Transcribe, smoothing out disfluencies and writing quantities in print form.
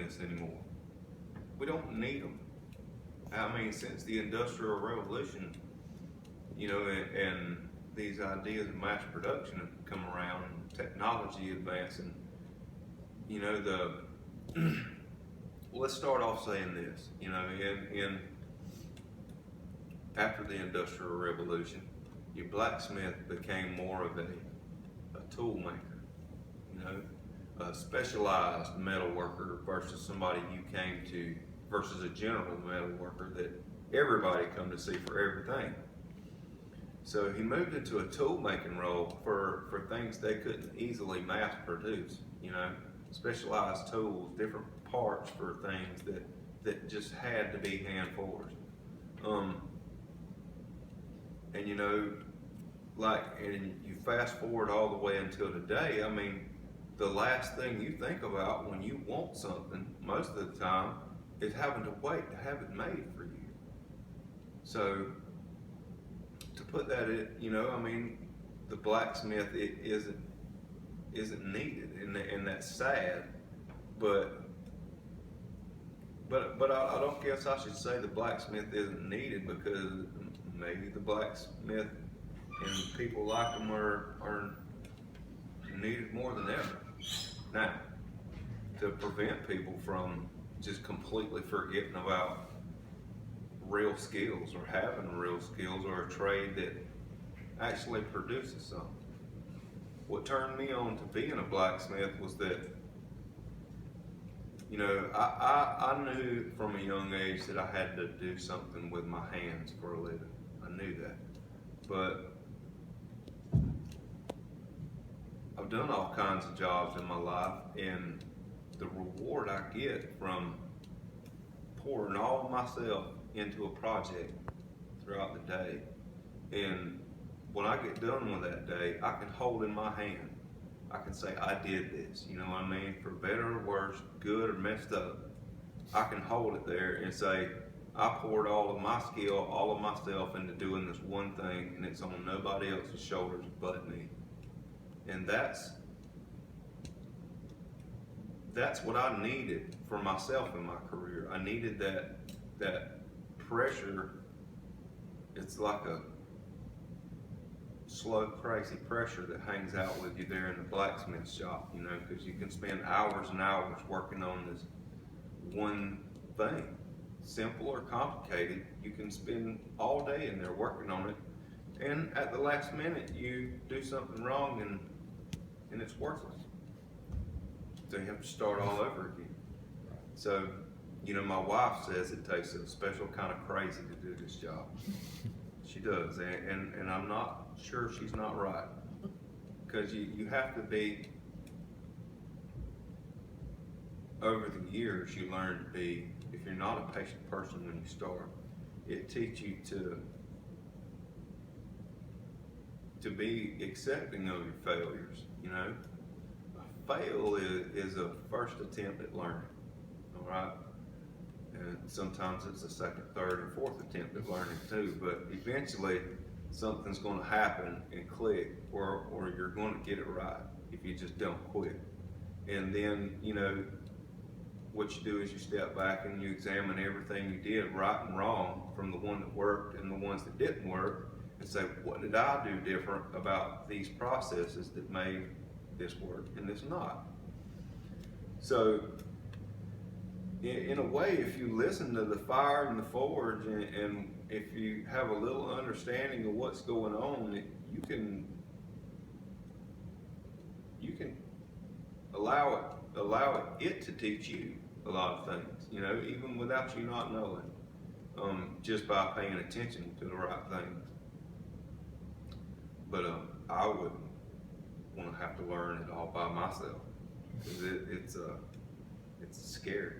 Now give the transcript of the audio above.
blacksmiths anymore. We don't need them. I mean, since the Industrial Revolution, and these ideas of mass production have come around, technology advancing, the let's start off saying this, in after the Industrial Revolution, your blacksmith became more of a tool maker, a specialized metal worker versus somebody you came to, versus a general metal worker that everybody come to see for everything. So he moved into a tool making role for things they couldn't easily mass produce, specialized tools, different parts for things that just had to be hand forged. And and you fast forward all the way until today, I mean, the last thing you think about when you want something, most of the time, is having to wait to have it made for you. So, to put that in, the blacksmith isn't needed, and that's sad, but I don't guess I should say the blacksmith isn't needed, because maybe the blacksmith and people like them are needed more than ever. Now, to prevent people from just completely forgetting about real skills, or having real skills, or a trade that actually produces something. What turned me on to being a blacksmith was that, I knew from a young age that I had to do something with my hands for a living. I knew that. But I've done all kinds of jobs in my life, and the reward I get from pouring all of myself into a project throughout the day, and when I get done with that day, I can hold in my hand, I can say, I did this, you know what I mean? For better or worse, good or messed up, I can hold it there and say, I poured all of my skill, all of myself into doing this one thing, and it's on nobody else's shoulders but me. And that's what I needed for myself in my career. I needed that pressure. It's like a slow, crazy pressure that hangs out with you there in the blacksmith shop, because you can spend hours and hours working on this one thing. Simple or complicated, you can spend all day in there working on it, and at the last minute you do something wrong and it's worthless. So you have to start all over again. So, my wife says it takes a special kind of crazy to do this job. She does, and I'm not sure she's not right. Because you have to be, over the years you learn to be, if you're not a patient person when you start, it teaches you to be accepting of your failures, A fail is a first attempt at learning, all right? And sometimes it's a second, third, and fourth attempt at learning too, but eventually something's going to happen and click, or you're going to get it right if you just don't quit. And then, what you do is you step back and you examine everything you did right and wrong, from the one that worked and the ones that didn't work, and say, what did I do different about these processes that made this work and this not? So, in a way, if you listen to the fire and the forge, and if you have a little understanding of what's going on, you can allow it to teach you a lot of things, even without you not knowing, just by paying attention to the right things. But I wouldn't want to have to learn it all by myself, because it's scary.